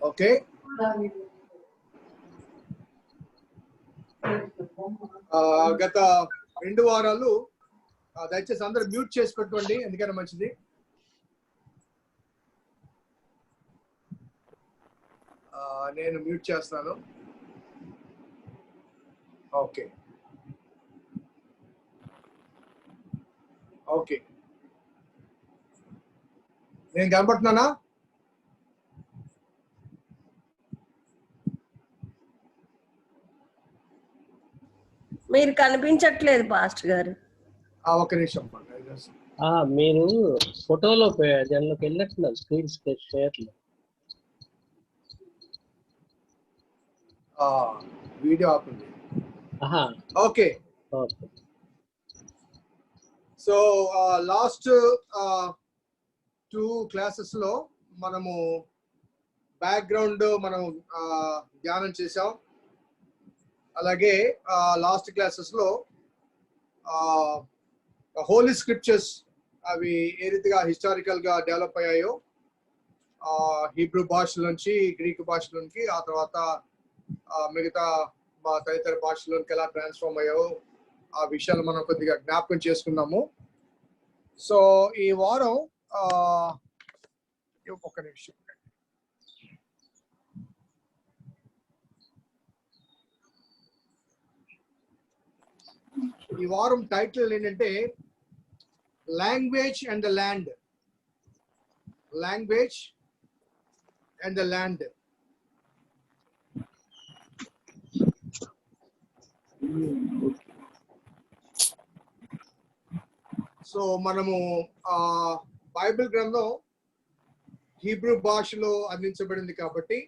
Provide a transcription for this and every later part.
Okay, గత 2 వారాలు దయచేసి అందరూ మ్యూట్ చేసి పెట్టుకోండి, ఎందుకైనా మంచిది. నేను మ్యూట్ చేస్తాను. ఓకే ఓకే, నేను కనపడుతున్నానా? మీరు కనిపించట్లేదు పాస్టర్ గారు. ఒక నిమిషం, మీరు ఫోటోలో దానిలోకి వెళ్ళట్లేదు, స్క్రీన్ షేర్లో వీడియో ఆపుంది. ఓకే, సో లాస్ట్ 2 క్లాసెస్ లో మనము బ్యాక్గ్రౌండ్ మనం ధ్యానం చేసాం. అలాగే లాస్ట్ క్లాసెస్ లో హోలీ స్క్రిప్చర్స్ అవి ఏ రీతిగా హిస్టారికల్ గా డెవలప్ అయ్యాయో హీబ్రూ భాష నుంచి గ్రీక్ భాషలోనికి, ఆ తర్వాత మిగతా తదితర భాషలోనికి ఎలా ట్రాన్స్ఫార్మ్ అయ్యాయో ఆ విషయాలు మనం కొద్దిగా జ్ఞాపకం చేసుకున్నాము. సో ఈ వారం ఒక్క నిమిషం, ఈ వారం టైటిల్ ఏంటంటే language and the land. Language and the land. So మనము బైబిల్ గ్రంథం హీబ్రూ భాషలో అందించబడింది కాబట్టి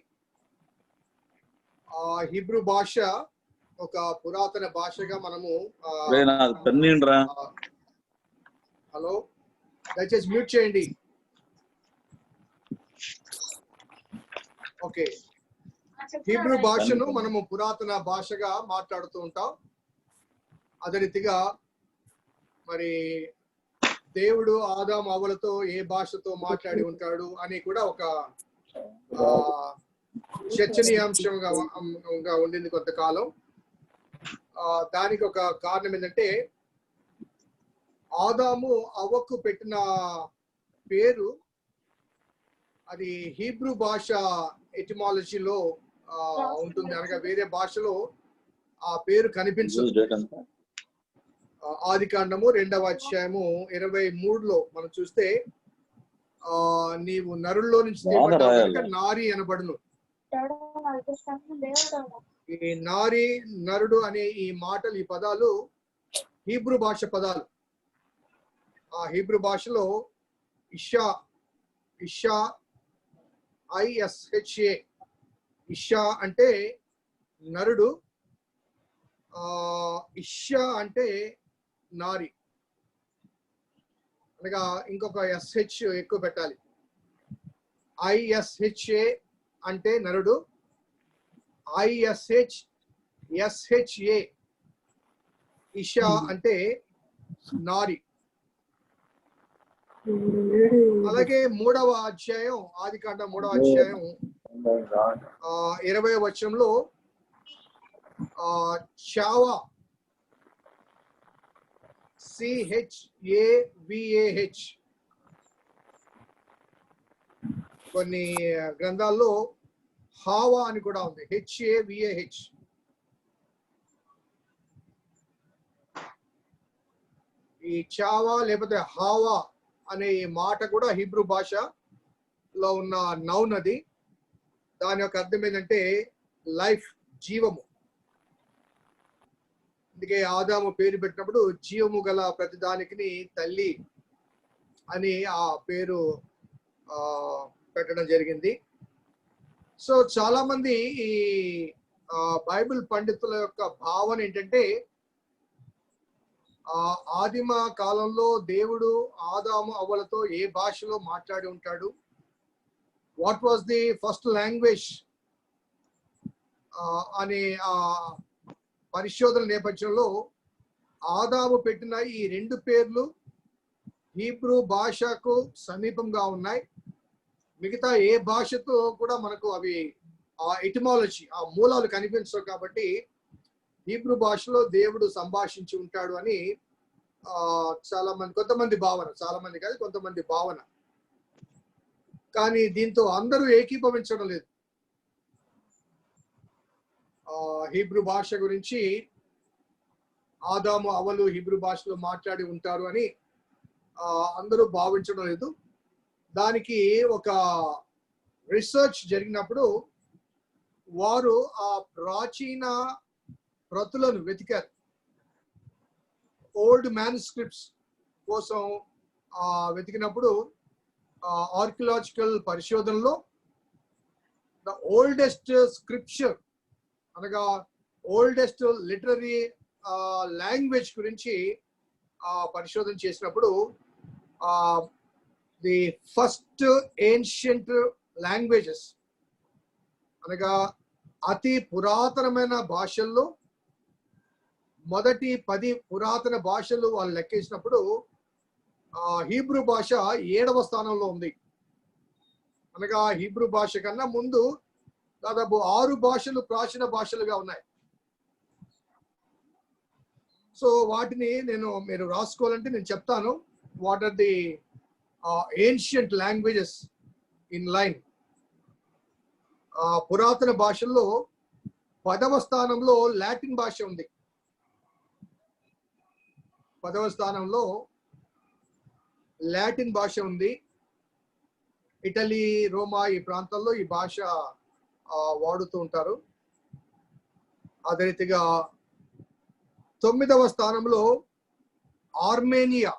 హీబ్రూ భాష ఒక పురాతన భాషగా మనము హలో దయచేసి మ్యూట్ చేయండి. ఓకే, హీబ్రూ భాషను మనము పురాతన భాషగా మాట్లాడుతూ ఉంటాం. అదే రీతిగా మరి దేవుడు ఆదాము అవ్వలతో ఏ భాషతో మాట్లాడి ఉంటాడు అని కూడా ఒక చర్చనీయాంశంగా ఉండింది కొంతకాలం. దానికి ఒక కారణం ఏంటంటే ఆదాము అవ్వకు పెట్టిన పేరు అది హీబ్రూ భాష ఎటిమాలజీలో ఉంటుంది, అనగా వేరే భాషలో ఆ పేరు కనిపించదు. ఆదికాండము 2వ అధ్యాయము 23లో మనం చూస్తే నీవు నరుల్లో నుంచి నారి అనబడును. ఈ నారి, నరుడు అనే ఈ మాటలు, ఈ పదాలు హీబ్రూ భాష పదాలు. ఆ హీబ్రూ భాషలో ఇషా, ఇషా ISHA, ఇషా అంటే నరుడు, ఇషా అంటే నారి, అనగా ఇంకొక SH ఎక్కువ పెట్టాలి. ISHA అంటే నరుడు, SHA ఇషా అంటే నారి. అలాగే 3వ అధ్యాయం, ఆదికాండం 3వ అధ్యాయం 20వ వచనంలో చావా, CHAVAH, కొన్ని గ్రంథాల్లో హావా అని కూడా ఉంది, HAVAH. ఈ చావా లేకపోతే హావా అనే ఈ మాట కూడా హీబ్రూ భాషలో ఉన్న నౌన్. అది దాని యొక్క అర్థం ఏంటంటే లైఫ్, జీవము. అందుకే ఆదాము పేరు పెట్టినప్పుడు జీవము గల ప్రతిదానికి తల్లి అని ఆ పేరు పెట్టడం జరిగింది. సో చాలా మంది ఈ బైబిల్ పండితుల యొక్క భావన ఏంటంటే ఆదిమ కాలంలో దేవుడు ఆదాము అవ్వలతో ఏ భాషలో మాట్లాడి ఉంటాడు, what was the first language అనే పరిశోధన నేపథ్యంలో ఆదాము పెట్టిన ఈ 2 పేర్లు హీబ్రూ భాషకు సమీపంగా ఉన్నాయి. మిగతా ఏ భాషతో కూడా మనకు అవి ఆ ఎటిమాలజీ ఆ మూలాలు కనిపించవు. కాబట్టి హీబ్రూ భాషలో దేవుడు సంభాషించి ఉంటాడు అని చాలా మంది, కొంతమంది భావన, చాలా మంది కాదు కొంతమంది భావన. కానీ దీంతో అందరూ ఏకీభవించడం లేదు. హీబ్రూ భాష గురించి ఆదాము అవలు హీబ్రూ భాషలో మాట్లాడి ఉంటారు అని అందరూ భావించడం లేదు. దానికి ఒక రీసెర్చ్ జరిగినప్పుడు వారు ఆ ప్రాచీన ప్రతులను వెతికారు. ఓల్డ్ మ్యానుస్క్రిప్ట్స్ కోసం వెతికినప్పుడు ఆర్కియలాజికల్ పరిశోధనలో ద ఓల్డెస్ట్ స్క్రిప్చర్ అనగా ఓల్డెస్ట్ లిటరరీ లాంగ్వేజ్ గురించి పరిశోధన చేసినప్పుడు ది ఫస్ట్ ఏన్షియంట్ లాంగ్వేజెస్ అనగా అతి పురాతనమైన భాషల్లో మొదటి 10 పురాతన భాషలు వాళ్ళు లెక్కేసినప్పుడు హీబ్రూ భాష 7వ స్థానంలో ఉంది. అనగా హీబ్రూ భాష కన్నా ముందు దాదాపు 6 భాషలు ప్రాచీన భాషలుగా ఉన్నాయి. సో వాటిని మీరు రాసుకోవాలంటే నేను చెప్తాను. What are the ancient languages in line. పురాతన భాషల్లో 10వ స్థానంలో లాటిన్ భాష ఉంది. 10వ స్థానంలో లాటిన్ భాష ఉంది. ఇటలీ, రోమా ఈ ప్రాంతాల్లో ఈ భాష వాడుతూ ఉంటారు. అదే రీతిగా 9వ స్థానంలో ఆర్మేనియా.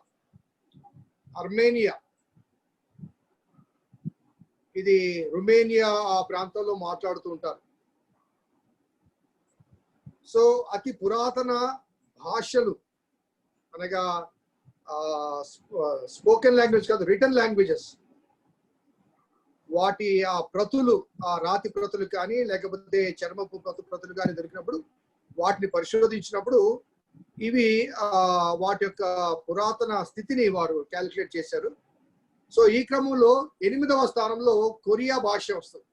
ఇది రుమేనియా ఆ ప్రాంతంలో మాట్లాడుతూ ఉంటారు. సో అతి పురాతన భాషలు అనగా స్పోకెన్ లాంగ్వేజ్ కాదు, రిటన్ లాంగ్వేజెస్, వాటి ఆ ప్రతులు, ఆ రాతి ప్రతులు కానీ లేకపోతే చర్మపు ప్రతులు కానీ దొరికినప్పుడు వాటిని పరిశోధించినప్పుడు ఇవి వాటి యొక్క పురాతన స్థితిని వారు క్యాలిక్యులేట్ చేశారు. సో ఈ క్రమంలో 8వ స్థానంలో కొరియా భాష వస్తుంది.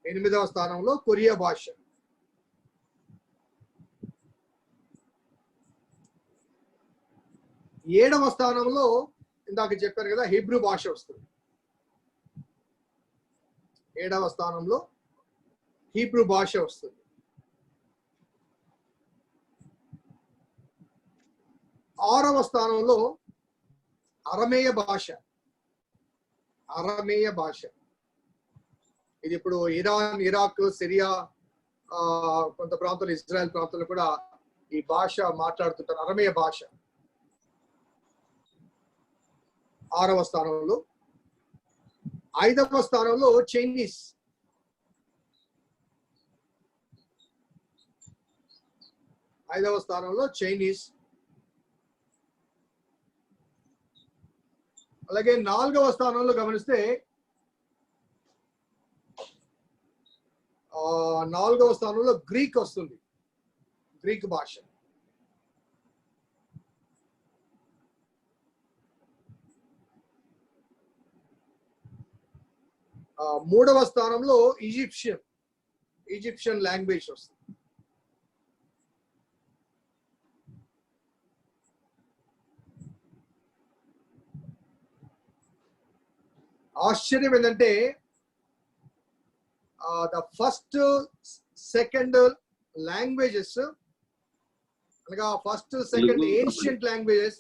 8వ స్థానంలో కొరియా భాష. 7వ స్థానంలో ఇందాక చెప్పారు కదా హీబ్రూ భాష వస్తుంది. 7వ స్థానంలో హీబ్రూ భాష వస్తుంది. 6వ స్థానంలో అరమేయ భాష. ఇది ఇప్పుడు ఇరాన్, ఇరాక్, సిరియా, కొంత ప్రాంతాలు, ఇజ్రాయెల్ ప్రాంతాల్లో కూడా ఈ భాష మాట్లాడుతుంటారు, అరమేయ భాష. 6వ స్థానంలో. 5వ స్థానంలో చైనీస్. 5వ స్థానంలో చైనీస్. అలాగే 4వ స్థానంలో గమనిస్తే 4వ స్థానంలో గ్రీక్ వస్తుంది, గ్రీక్ భాష. 3వ స్థానంలో ఈజిప్షియన్ లాంగ్వేజ్ వస్తుంది. ఆశ్చర్యం ఏంటంటే ద ఫస్ట్ సెకండ్ లాంగ్వేజెస్ అనగా first second ancient languages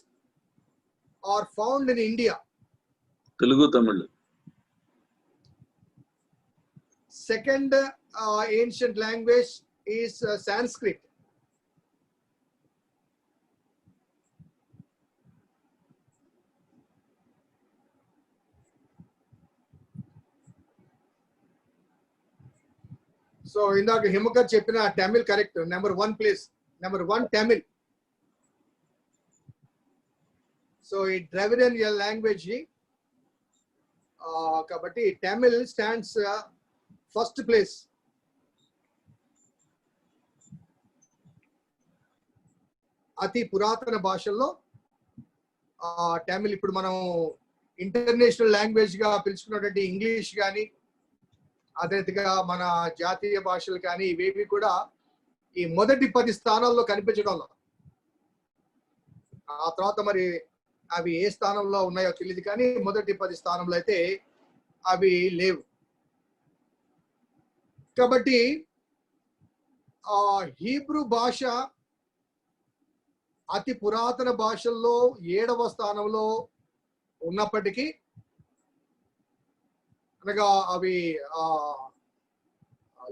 are found in India. Telugu, Tamil. Second ancient language is Sanskrit. So ఇందాక హిమకర్ చెప్పిన Tamil correct. Number 1 place, number 1 Tamil. So ఈ ద్రవిడియన్ లాంగ్వేజ్ కాబట్టి తమిళ్ స్టాండ్స్ ఫస్ట్ ప్లేస్. అతి పురాతన భాషల్లో తమిళ్. ఇప్పుడు మనం ఇంటర్నేషనల్ లాంగ్వేజ్ గా పిలుచుకున్నటువంటి ఇంగ్లీష్ కానీ అదే రీతిగా మన జాతీయ భాషలు కానీ ఇవేవి కూడా ఈ మొదటి 10 స్థానాల్లో కనిపించడం లేదు. ఆ తర్వాత మరి అవి ఏ స్థానంలో ఉన్నాయో తెలియదు కానీ మొదటి 10 స్థానంలో అయితే అవి లేవు. కాబట్టి హీబ్రూ భాష అతి పురాతన భాషల్లో 7వ స్థానంలో ఉన్నప్పటికీ అనగా అవి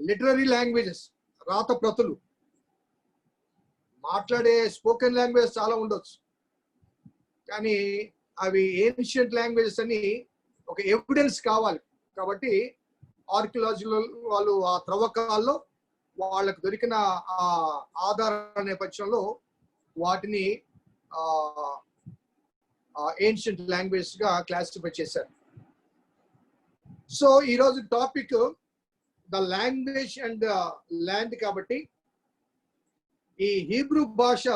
లిటరరీ లాంగ్వేజెస్, రాత ప్రతులు, మాట్లాడే స్పోకెన్ లాంగ్వేజ్ చాలా ఉండొచ్చు, కానీ అవి ఏన్షియంట్ లాంగ్వేజెస్ అని ఒక ఎవిడెన్స్ కావాలి. కాబట్టి ఆర్కియాలజికల్ వాళ్ళు ఆ త్రవ్వకాల్లో వాళ్ళకు దొరికిన ఆ ఆధార నేపథ్యంలో వాటిని ఏన్షియంట్ లాంగ్వేజ్ గా క్లాసిఫై చేశారు. సో ఈరోజు topic the language and land. కాబట్టి ఈ హీబ్రూ భాష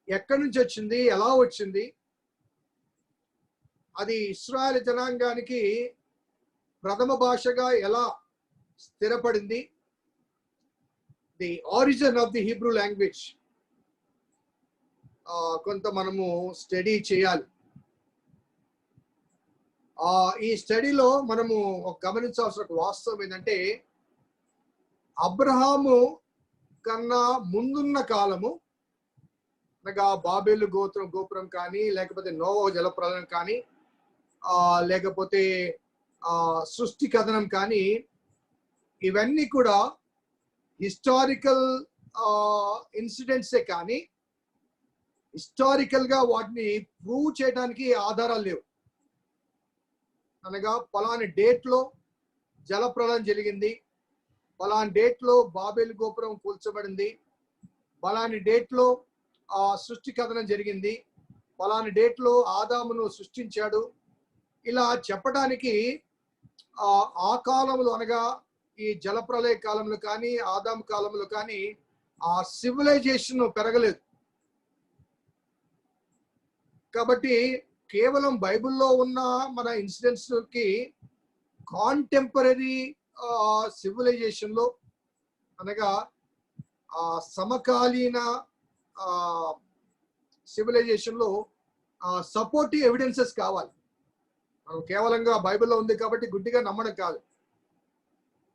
ఎక్కడి నుంచి వచ్చింది, ఎలా వచ్చింది, అది ఇశ్రాయేల్ జనాంగానికి ప్రథమ భాషగా ఎలా స్థిరపడింది, the origin of the Hebrew language కొంత మనము స్టడీ చేయాలి. ఈ స్టడీలో మనము గమనించాల్సిన ఒక వాస్తవం ఏంటంటే అబ్రహాము కన్నా ముందున్న కాలము అనగా బాబేలు గోపురం కానీ, లేకపోతే నోవహు జలప్రలయం కానీ, లేకపోతే సృష్టి కథనం కానీ, ఇవన్నీ కూడా హిస్టారికల్ ఇన్సిడెంట్సే కానీ హిస్టారికల్ గా వాటిని ప్రూవ్ చేయడానికి ఆధారాలు లేవు. అనగా పలాని డేట్ లో జలప్రలయం జరిగింది, పలాని డేట్ లో బాబేలు గోపురం కూల్చబడింది, పలాని డేట్ లో సృష్టి కథనం జరిగింది, పలాని డేట్ లో ఆదామును సృష్టించాడు, ఇలా చెప్పడానికి ఆ కాలంలో అనగా ఈ జలప్రలయ కాలంలో కానీ ఆదాము కాలంలో కానీ ఆ సివిలైజేషన్ పెరగలేదు. కాబట్టి కేవలం బైబిల్లో ఉన్న మన ఇన్సిడెంట్స్ కి కాంటెంపరీ సివిలైజేషన్ లో అనగా సమకాలీన సివిలైజేషన్ లో సపోర్టివ్ ఎవిడెన్సెస్ కావాలి. మనం కేవలంగా బైబిల్లో ఉంది కాబట్టి గుడ్డిగా నమ్మడం కాదు.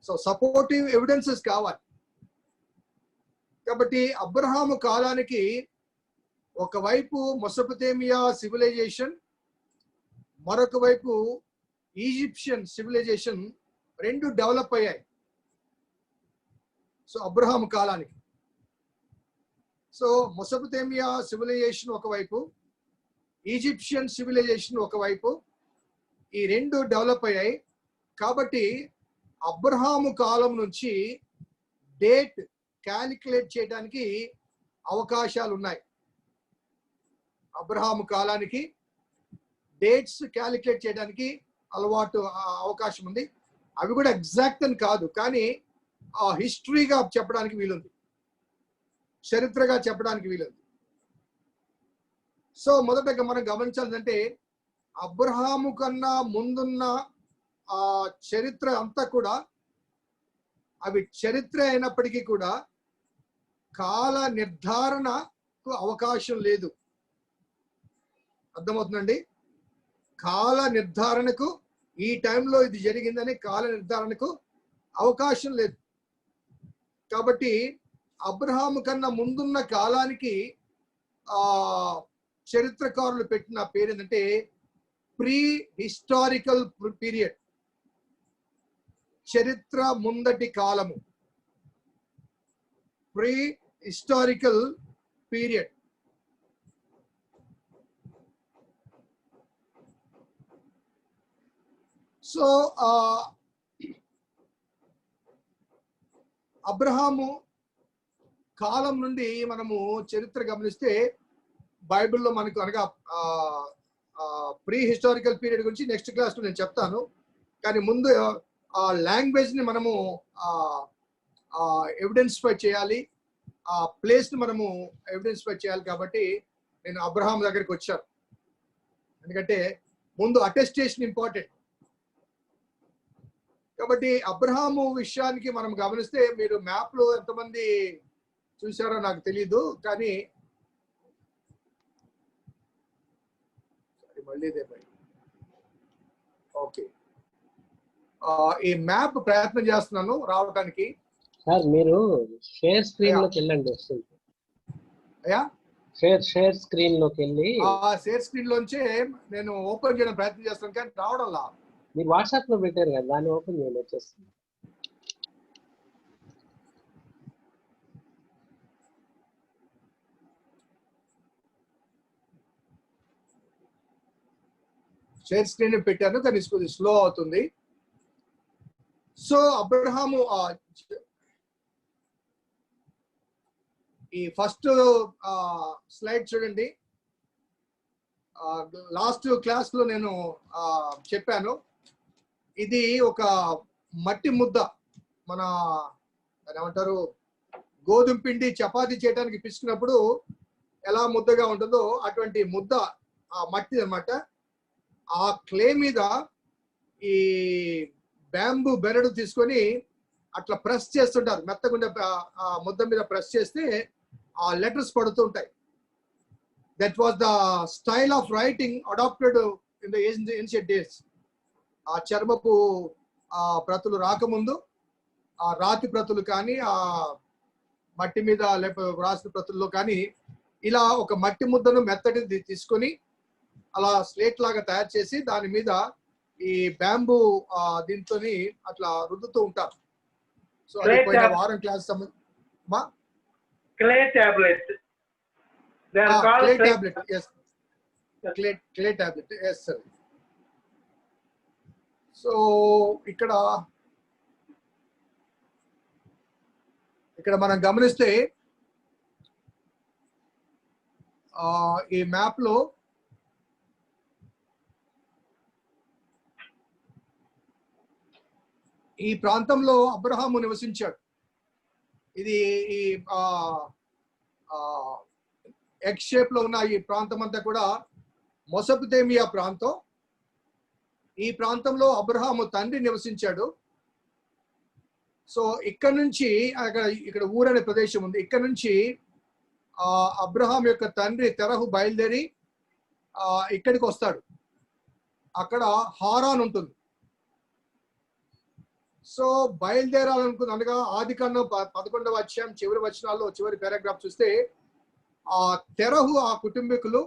సో సపోర్టివ్ ఎవిడెన్సెస్ కావాలి. కాబట్టి అబ్రహాము కాలానికి ఒకవైపు మెసొపొటేమియా సివిలైజేషన్, మరొక వైపు ఈజిప్షియన్ సివిలైజేషన్ రెండు డెవలప్ అయ్యాయి. సో అబ్రహాము కాలానికి సో మెసొపొటేమియా సివిలైజేషన్ ఒకవైపు, ఈజిప్షియన్ సివిలైజేషన్ ఒకవైపు, ఈ రెండు డెవలప్ అయ్యాయి. కాబట్టి అబ్రహాము కాలం నుంచి డేట్ క్యాలిక్యులేట్ చేయడానికి అవకాశాలు ఉన్నాయి. అబ్రహాము కాలానికి డేట్స్ క్యాలిక్యులేట్ చేయడానికి అవకాశం ఉంది. అవి కూడా ఎగ్జాక్ట్ అని కాదు, కానీ హిస్టరీగా చెప్పడానికి వీలుంది, చరిత్రగా చెప్పడానికి వీలుంది. సో మొదటగా మనం గమనించాలంటే అబ్రహాము కన్నా ముందున్న చరిత్ర అంతా కూడా అవి చరిత్ర అయినప్పటికీ కూడా కాల నిర్ధారణకు అవకాశం లేదు. అర్థమవుతుందండి? కాల నిర్ధారణకు ఈ టైంలో ఇది జరిగిందని కాల నిర్ధారణకు అవకాశం లేదు. కాబట్టి అబ్రహాము కన్నా ముందున్న కాలానికి చరిత్రకారులు పెట్టిన పేరు ఏంటంటే ప్రీ హిస్టారికల్ పీరియడ్, చరిత్ర ముందటి కాలము, ప్రీ హిస్టారికల్ పీరియడ్. సో అబ్రహాము కాలం నుండి మనము చరిత్ర గమనిస్తే బైబిల్లో మనకు అనగా ప్రీ హిస్టారికల్ పీరియడ్ గురించి నెక్స్ట్ క్లాస్లో నేను చెప్తాను. కానీ ముందు ఆ లాంగ్వేజ్ ని మనము ఎవిడెన్స్ఫై చేయాలి, ఆ ప్లేస్ ని మనము ఎవిడెన్స్ఫై చేయాలి. కాబట్టి నేను అబ్రహాం దగ్గరికి వచ్చాను. ఎందుకంటే ముందు అటెస్టేషన్ ఇంపార్టెంట్. కాబట్టి అబ్రహాము విషయానికి మనం గమనిస్తే, మీరు మ్యాప్ లో ఎంతమంది చూసారో నాకు తెలీదు, కానీ మళ్ళీ ఓకే, ఈ మ్యాప్ ప్రయత్నం చేస్తున్నాను రావడానికి. సార్ మీరు షేర్ స్క్రీన్ లోకి వెళ్ళండి, వస్తుంది. అయ్యా షేర్ స్క్రీన్ లోకి వెళ్ళి షేర్ స్క్రీన్ లోంచే నేను ఓపెన్ చేయడం ప్రయత్నం చేస్తాను, కానీ రావడంలా. మీరు వాట్సాప్ లో పెట్టారు కదా, దాన్ని ఓపెన్ చేయండి, వచ్చేస్తుంది. షేర్ స్క్రీన్ పెట్టాను, కానీ కొద్దిగా స్లో అవుతుంది. సో అబ్రహాము ఈ ఫస్ట్ స్లైడ్ చూడండి. లాస్ట్ క్లాస్ లో నేను చెప్పాను, ఇది ఒక మట్టి ముద్ద. మన ఏమంటారు, గోధుమ పిండి చపాతీ చేయడానికి పిసికినప్పుడు ఎలా ముద్దగా ఉంటుందో అటువంటి ముద్ద ఆ మట్టి అన్నమాట. ఆ క్లే మీద ఈ బ్యాంబూ బెరడు తీసుకొని అట్లా ప్రెస్ చేస్తుంటారు, మెత్తగుండే ఆ ముద్ద మీద ప్రెస్ చేస్తే ఆ లెటర్స్ పడుతుంటాయి. That was the style of writing adapted in the ancient days. ఆ చర్మపు ప్రతులు రాకముందు ఆ రాతి ప్రతులు కానీ, ఆ మట్టి మీద రాసిన ప్రతుల్లో కానీ ఇలా ఒక మట్టి ముద్దను మెత్తటిది తీసుకొని అలా స్లేట్ లాగా తయారు చేసి దాని మీద ఈ బ్యాంబూ దీంతో అట్లా రుద్దుతూ ఉంటారు. సో అది పోయిన వారం class clay tablet. They are called clay tablet. Yes, clay tablet. Yes sir. So ఇక్కడ మనం గమనిస్తే ఈ మ్యాప్ లో ఈ ప్రాంతంలో అబ్రహాము నివసించాడు. ఇది ఈ ఎక్స్ షేప్ లో ఉన్న ఈ ప్రాంతం అంతా కూడా మెసొపొతేమియా ప్రాంతం. ఈ ప్రాంతంలో అబ్రహాము తండ్రి నివసించాడు. సో ఇక్కడ నుంచి ఇక్కడ ఊరనే ప్రదేశం ఉంది. ఇక్కడ నుంచి అబ్రహాం యొక్క తండ్రి తెరహు బయలుదేరి ఇక్కడికి వస్తాడు. అక్కడ హారాన్ ఉంటుంది. సో బయలుదేరాలనుకుంది అనగా ఆదికాండం 11వ అధ్యాయం చివరి వచనాల్లో చివరి పారాగ్రాఫ్ చూస్తే ఆ తెరహు ఆ కుటుంబీకులు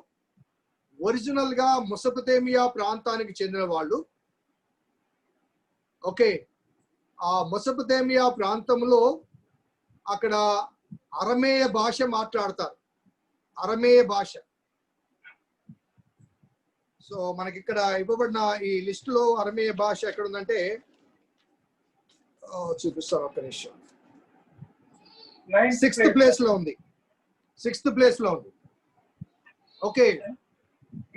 ఒరిజినల్ గా మెసొపొతేమియా ప్రాంతానికి చెందిన వాళ్ళు. ఓకే, ఆ మెసొపొతేమియా ప్రాంతంలో అక్కడ అరమేయ భాష మాట్లాడతారు, అరమేయ భాష. సో మనకి ఇక్కడ ఇవ్వబడిన ఈ లిస్ట్ లో అరమేయ భాష ఎక్కడ ఉందంటే చూపిస్తాను, ఒక్క నిమిషం. 6th ప్లేస్ లో ఉంది. 6th ప్లేస్ లో ఉంది. ఓకే,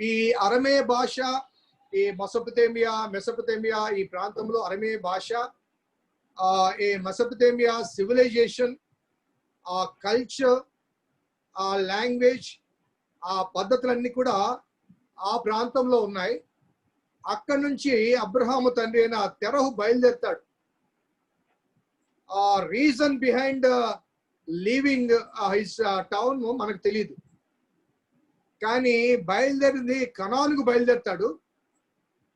ఈ అరమేయ భాష ఈ మెసొపొతేమియా ఈ ప్రాంతంలో అరమేయ భాష, ఈ మెసొపొతేమియా సివిలైజేషన్, ఆ కల్చర్, ఆ లాంగ్వేజ్, ఆ పద్ధతులన్నీ కూడా ఆ ప్రాంతంలో ఉన్నాయి. అక్కడి నుంచి అబ్రహాము తండ్రి అయిన తెరహు బయలుదేరుతాడు. Reason behind leaving his town మనకు తెలియదు, కానీ బయలుదేరింది కనాన్కు బయలుదేరుతాడు.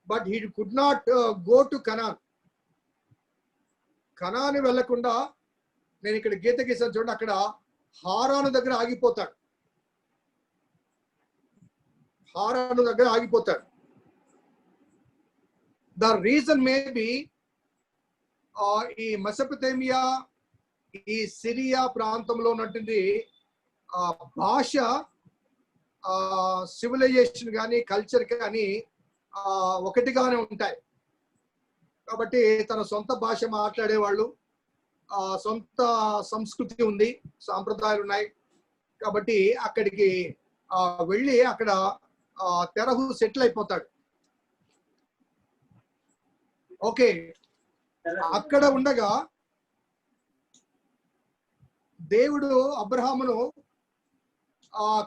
But he could not go to Canaan. Canaan వెళ్లకుండా నేను ఇక్కడ గీత గీసాను చూడండి, అక్కడ హారాను దగ్గర ఆగిపోతాడు. హారాను దగ్గర ఆగిపోతాడు. ద రీజన్ మే బి ఈ మెసొపొతేమియా ఈ సిరియా ప్రాంతంలో ఉన్నటువంటి భాష, సివిలైజేషన్ కానీ కల్చర్ కానీ ఒకటిగానే ఉంటాయి. కాబట్టి తన సొంత భాష మాట్లాడేవాళ్ళు, సొంత సంస్కృతి ఉంది, సాంప్రదాయాలు ఉన్నాయి. కాబట్టి అక్కడికి వెళ్ళి అక్కడ తెరహు సెటిల్ అయిపోతాడు. ఓకే, అక్కడ ఉండగా దేవుడు అబ్రహామును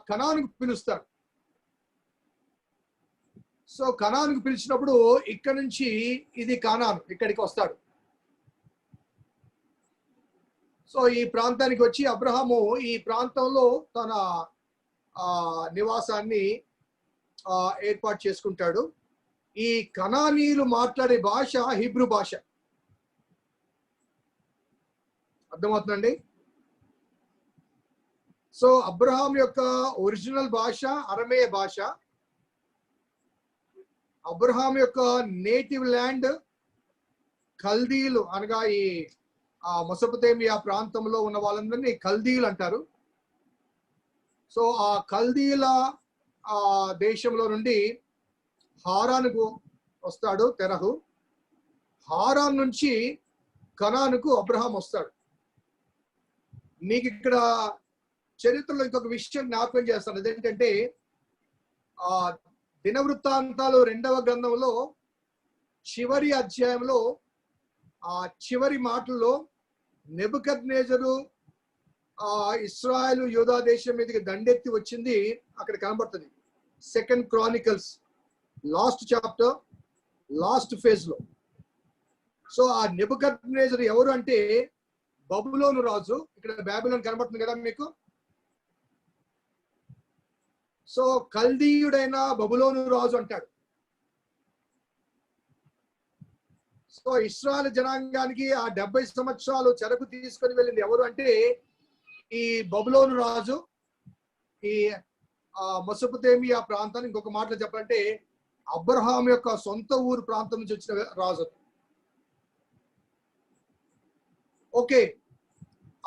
కనానుకు పిలుస్తాడు. సో కనానుకు పిలిచినప్పుడు ఇక్కడ నుంచి ఇది కానాను, ఇక్కడికి వస్తాడు. సో ఈ ప్రాంతానికి వచ్చి అబ్రహాము ఈ ప్రాంతంలో తన నివాసాన్ని ఏర్పాటు చేసుకుంటాడు. ఈ కనానీయులు మాట్లాడే భాష హీబ్రూ భాష. అర్థమవుతుందండి? సో అబ్రహాం యొక్క ఒరిజినల్ భాష అరమేయ భాష. అబ్రహాం యొక్క నేటివ్ ల్యాండ్ కల్దీలు అనగా ఈ మెసొపొతేమియా ప్రాంతంలో ఉన్న వాళ్ళందరినీ కల్దీలు అంటారు. సో ఆ కల్దీల దేశంలో నుండి హారానుకు వస్తాడు తెరహు. హారాన్ నుంచి కనానుకు అబ్రహాం వస్తాడు. మీకు ఇక్కడ చరిత్రలో ఇంకొక విషయం జ్ఞాపకం చేస్తాను. అదేంటంటే దినవృత్తాంతాలు 2వ గ్రంథంలో చివరి అధ్యాయంలో చివరి మాటల్లో నెబుకద్నెజరు ఇశ్రాయేలు యూదా దేశం మీదకి దండెత్తి వచ్చింది అక్కడ కనబడుతుంది. 2 Chronicles last chapter last phase లో. సో ఆ నెబుకద్నెజరు ఎవరు అంటే బబులోను రాజు. ఇక్కడ బాబిలోన్ కనబడుతుంది కదా మీకు. సో కల్దీయుడైన బబులోను రాజు అంటాడు. సో ఇశ్రాయేలు జనాంగానికి ఆ 70 సంవత్సరాలు చెరకు తీసుకొని వెళ్ళింది ఎవరు అంటే ఈ బబులోను రాజు. ఈ మెసొపొతేమియా ప్రాంతాన్ని ఇంకొక మాటలో చెప్పాలంటే అబ్రహాం యొక్క సొంత ఊరు ప్రాంతం నుంచి వచ్చిన రాజు. ఓకే,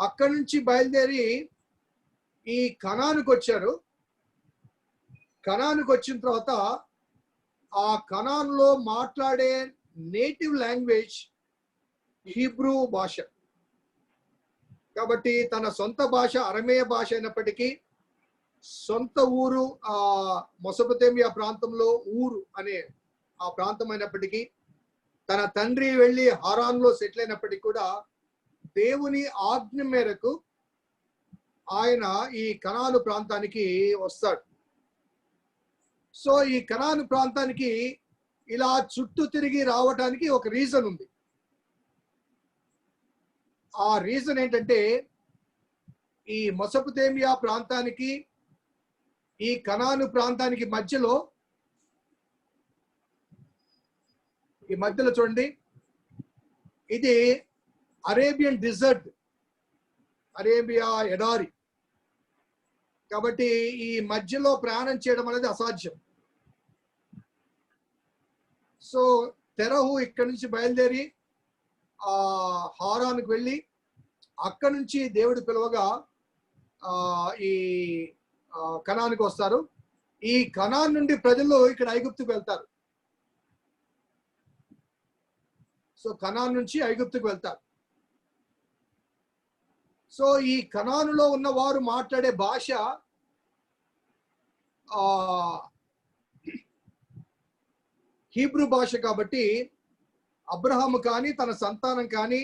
అక్కడి నుంచి బయలుదేరి ఈ కనానుకు వచ్చారు. కనానుకు వచ్చిన తర్వాత ఆ కనాన్లో మాట్లాడే నేటివ్ లాంగ్వేజ్ హీబ్రూ భాష. కాబట్టి తన సొంత భాష అరమేయ భాష అయినప్పటికీ సొంత ఊరు మెసొపొతేమియా ప్రాంతంలో ఊరు అనే ఆ ప్రాంతం అయినప్పటికీ తన తండ్రి వెళ్ళి హారాన్లో సెటిల్ అయినప్పటికీ కూడా దేవుని ఆజ్ఞ మేరకు ఆయన ఈ కనాను ప్రాంతానికి వస్తాడు. సో ఈ కనాను ప్రాంతానికి ఇలా చుట్టూ తిరిగి రావడానికి ఒక రీజన్ ఉంది. ఆ రీజన్ ఏంటంటే ఈ మెసొపొతేమియా ప్రాంతానికి ఈ కనాను ప్రాంతానికి మధ్యలో చూడండి, ఇది అరేబియన్ డిజర్ట్, అరేబియా ఎడారి. కాబట్టి ఈ మధ్యలో ప్రయాణం చేయడం అనేది అసాధ్యం. సో తెరహు ఇక్కడి నుంచి బయలుదేరి హారానుకు వెళ్ళి అక్కడి నుంచి దేవుడు పిలువగా ఈ కనానుకు వస్తారు. ఈ కనాన్ నుండి ప్రజలు ఇక్కడ ఐగుప్తుకు వెళ్తారు. సో కనాన్ నుంచి ఐగుప్తుకు వెళ్తారు. సో ఈ కనానులో ఉన్న వారు మాట్లాడే భాష హీబ్రూ భాష. కాబట్టి అబ్రహాము కానీ తన సంతానం కానీ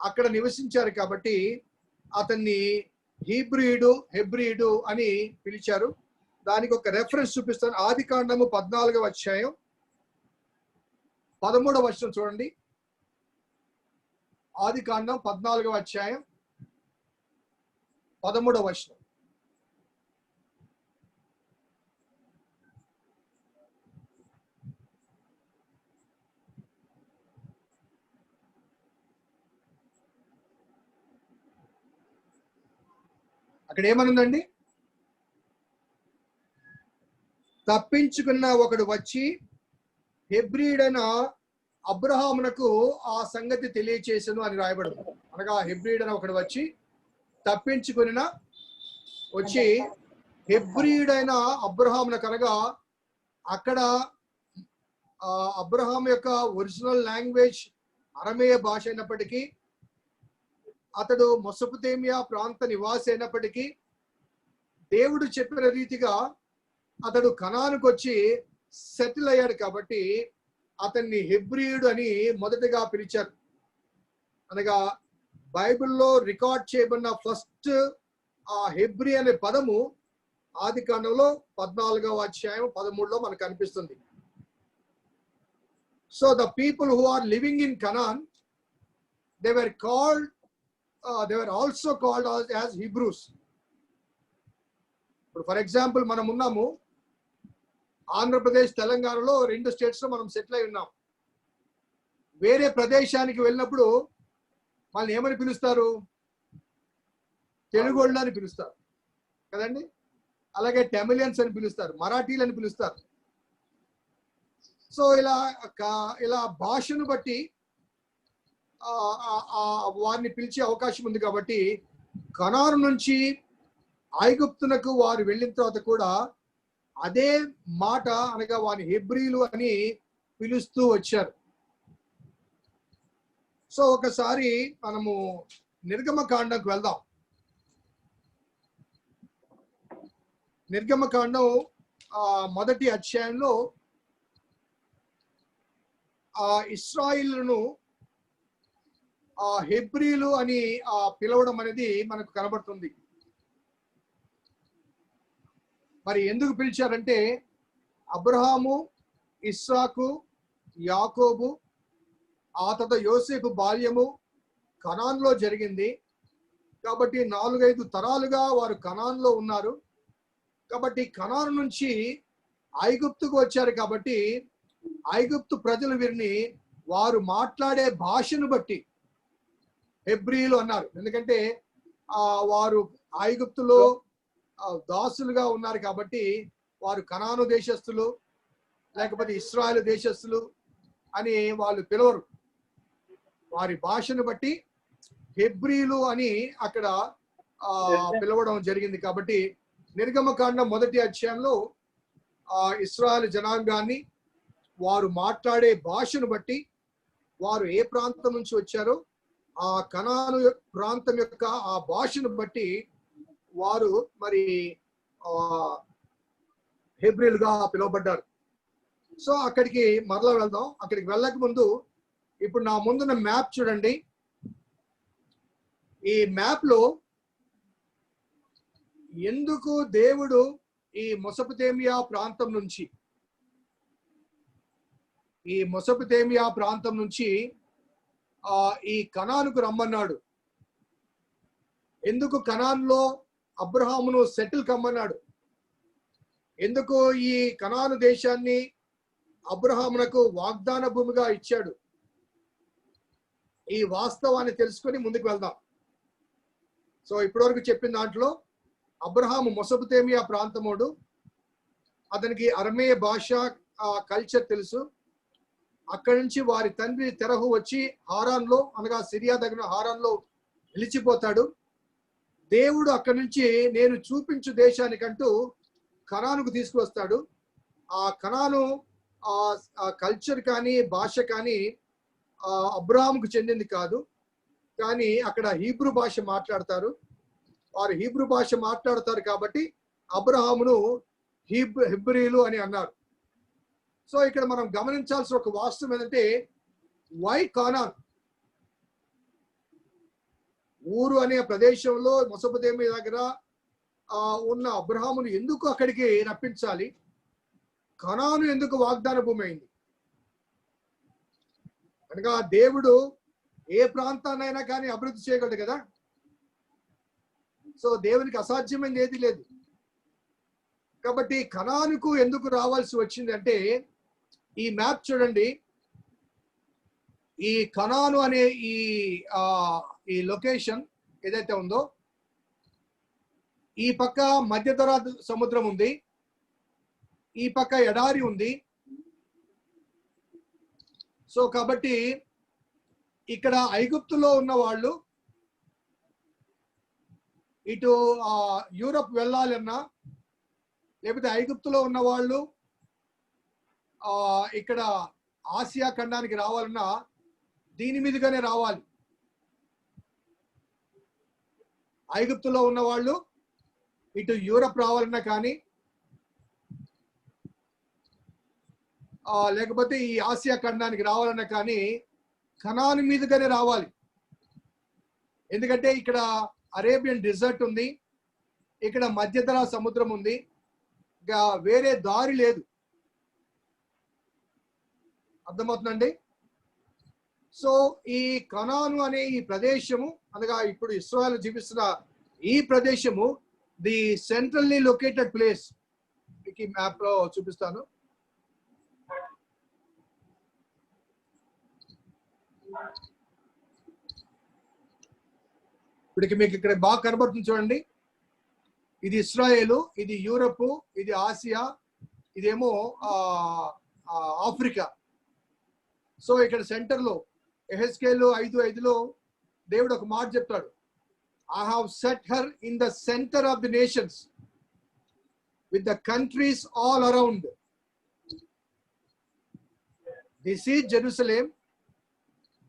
అక్కడ నివసించారు కాబట్టి అతన్ని హెబ్రీయుడు అని పిలిచారు. దానికి ఒక రెఫరెన్స్ చూపిస్తాను. ఆదికాండము 14వ అధ్యాయం 13వ వచనం చూడండి. ఆదికాండం 14వ అధ్యాయం 13వ వచనం. అక్కడ ఏమనుందండి? తప్పించుకున్న ఒకడు వచ్చి హెబ్రీయుడైన అబ్రహామునకు ఆ సంగతి తెలియచేసను అని రాయబడింది. అనగా హెబ్రీయుడైన ఒకడు వచ్చి తప్పించుకున్న వచ్చి హెబ్రీయుడైన అబ్రహామునకు, అనగా అక్కడ అబ్రహాం యొక్క ఒరిజినల్ లాంగ్వేజ్ అరమేయ భాష అయినప్పటికీ అతడు మెసొపొతేమియా ప్రాంత నివాసి అయినప్పటికీ దేవుడు చెప్పిన రీతిగా అతడు కనానుకు వచ్చి సెటిల్ అయ్యాడు కాబట్టి అతన్ని హెబ్రీయుడు అని మొదటగా పిలిచారు. అనగా బైబిల్లో రికార్డ్ చేయబడిన ఫస్ట్ ఆ హెబ్రీ అనే పదము ఆదికాండంలో 14వ అధ్యాయం 13లో మనకు కనిపిస్తుంది. So the people who are living in Canaan, they were called, they were also called as Hebrews. For example, మనం ఉన్నాము ఆంధ్రప్రదేశ్ తెలంగాణలో 2 స్టేట్స్ లో మనం సెటిల్ అయి ఉన్నాం. వేరే ప్రదేశానికి వెళ్ళినప్పుడు వాళ్ళని ఏమని పిలుస్తారు? తెలుగోళ్ళు అని పిలుస్తారు కదండి. అలాగే తమిళియన్స్ అని పిలుస్తారు, మరాఠీలు అని పిలుస్తారు. సో ఇలా భాషను బట్టి వారిని పిలిచే అవకాశం ఉంది. కాబట్టి కనాను నుంచి ఐగుప్తునకు వారు వెళ్ళిన తర్వాత కూడా అదే మాట అనగా వారిని హెబ్రీలు అని పిలుస్తూ వచ్చారు. సో ఒకసారి మనము నిర్గమకాండంకు వెళ్దాం. నిర్గమకాండం మొదటి అధ్యాయంలో ఇశ్రాయేలును హెబ్రీలు అని పిలవడం అనేది మనకు కనబడుతుంది. మరి ఎందుకు పిలిచారంటే అబ్రహాము, ఇస్సాకు, యాకోబు, ఆ తర్వాత యోసేపు బాల్యము కనాన్లో జరిగింది. కాబట్టి 4-5 తరాలుగా వారు కనాన్లో ఉన్నారు. కాబట్టి కనాను నుంచి ఐగుప్తుకు వచ్చారు. కాబట్టి ఐగుప్తు ప్రజలు వీరిని వారు మాట్లాడే భాషను బట్టి హెబ్రీలు అన్నారు. ఎందుకంటే వారు ఐగుప్తులో దాసులుగా ఉన్నారు కాబట్టి వారు కనాను దేశస్థులు లేకపోతే ఇశ్రాయేలు దేశస్థులు అని వాళ్ళు పిలవరు. వారి భాషను బట్టి హెబ్రీలు అని అక్కడ పిలవడం జరిగింది. కాబట్టి నిర్గమకాండం మొదటి అధ్యాయంలో ఇశ్రాయేలు జనాంగాన్ని వారు మాట్లాడే భాషను బట్టి వారు ఏ ప్రాంతం నుంచి వచ్చారో ఆ కనాను ప్రాంతం యొక్క ఆ భాషను బట్టి వారు మరి హెబ్రీలుగా పిలువబడ్డారు. సో అక్కడికి మరలా వెళ్దాం. అక్కడికి వెళ్ళక ముందు ఇప్పుడు నా ముందున్న మ్యాప్ చూడండి. ఈ మ్యాప్ లో ఎందుకు దేవుడు ఈ మెసొపొతేమియా ప్రాంతం నుంచి ఈ కనానుకు రమ్మన్నాడు? ఎందుకు కనాన్లో అబ్రహామును సెటిల్ కమ్మన్నాడు? ఎందుకు ఈ కనాను దేశాన్ని అబ్రహామునకు వాగ్దాన భూమిగా ఇచ్చాడు? ఈ వాస్తవాన్ని తెలుసుకొని ముందుకు వెళ్దాం. సో ఇప్పటివరకు చెప్పిన దాంట్లో అబ్రహాము మెసొపొతేమియా ప్రాంతముడు, అతనికి అరమేయ భాష కల్చర్ తెలుసు. అక్కడి నుంచి వారి తండ్రి తెరహు వచ్చి హారాన్లో అనగా సిరియా దగ్గర హారాన్లో నిలిచిపోతాడు. దేవుడు అక్కడి నుంచి నేను చూపించు దేశానికంటూ కనానుకు తీసుకువస్తాడు. ఆ కనాను కల్చర్ కానీ భాష కానీ అబ్రహాముకు చెందింది కాదు. కానీ అక్కడ హీబ్రూ భాష మాట్లాడతారు. వారు హీబ్రూ భాష మాట్లాడతారు కాబట్టి అబ్రహామును హెబ్రీలు అని అన్నారు. సో ఇక్కడ మనం గమనించాల్సిన ఒక వాస్తవం ఏంటంటే వై కానాన్ ఊరు అనే ప్రదేశంలో మెసొపొతేమియా దగ్గర ఉన్న అబ్రహామును ఎందుకు అక్కడికి రప్పించాలి? కనాను ఎందుకు వాగ్దాన భూమి అయింది? అనగా దేవుడు ఏ ప్రాంతాన్నైనా కానీ అభివృద్ధి చేయగలడు కదా. సో దేవునికి అసాధ్యమైనది ఏది లేదు. కాబట్టి కనానుకు ఎందుకు రావాల్సి వచ్చింది అంటే ఈ మ్యాప్ చూడండి. ఈ కనాను అనే ఈ లొకేషన్ ఏదైతే ఉందో ఈ పక్క మధ్యధరా సముద్రం ఉంది, ఈ పక్క ఎడారి ఉంది. సో కాబట్టి ఇక్కడ ఐగుప్తులో ఉన్న వాళ్ళు ఇటు యూరప్ వెళ్ళాలన్నా లేకపోతే ఐగుప్తులో ఉన్న వాళ్ళు ఇక్కడ ఆసియా ఖండానికి రావాలన్నా దీని మీదుగానే రావాలి. ఐగుప్తులో ఉన్న వాళ్ళు ఇటు యూరప్ రావాలన్నా కానీ లేకపోతే ఈ ఆసియా ఖండానికి రావాలన్నా కానీ కనాను మీదుగానే రావాలి. ఎందుకంటే ఇక్కడ అరేబియన్ డిజర్ట్ ఉంది, ఇక్కడ మధ్యధరా సముద్రం ఉంది, ఇంకా వేరే దారి లేదు. అర్థమవుతుందండి. సో ఈ కనాను అనే ఈ ప్రదేశము అనగా ఇప్పుడు ఇశ్రాయేలు జీవిస్తున్న ఈ ప్రదేశము ది సెంట్రల్లీ లొకేటెడ్ ప్లేస్. మీకు ఈ మ్యాప్ లో చూపిస్తాను. ఇప్పటికి మీకు ఇక్కడ బాగా కనబడుతుంది చూడండి. ఇది ఇస్రాయేలు, ఇది యూరప్, ఇది ఆసియా, ఇదేమో ఆఫ్రికా. సో ఇక్కడ సెంటర్ లో యెహెజ్కేలు 5:5లో దేవుడు ఒక మాట చెప్తాడు, I have set her in the center of the nations with the countries all around. This is Jerusalem.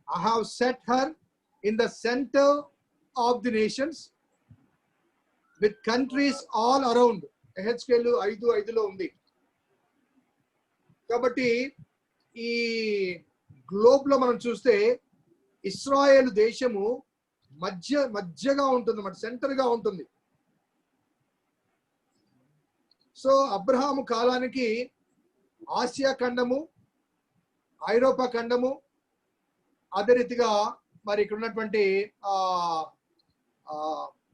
I have set her in the center of the nations with countries all around. యెహెజ్కేలు 5:5లో ఉంది. కాబట్టి ఈ globe లో మనం చూస్తే ఇశ్రాయేలు దేశము మధ్యగా ఉంటుంది అన్నమాట, సెంటర్ గా ఉంటుంది. సో అబ్రహాము కాలానికి ఆసియా ఖండము, ఐరోపా ఖండము, అదే రీతిగా మరి ఇక్కడ ఉన్నటువంటి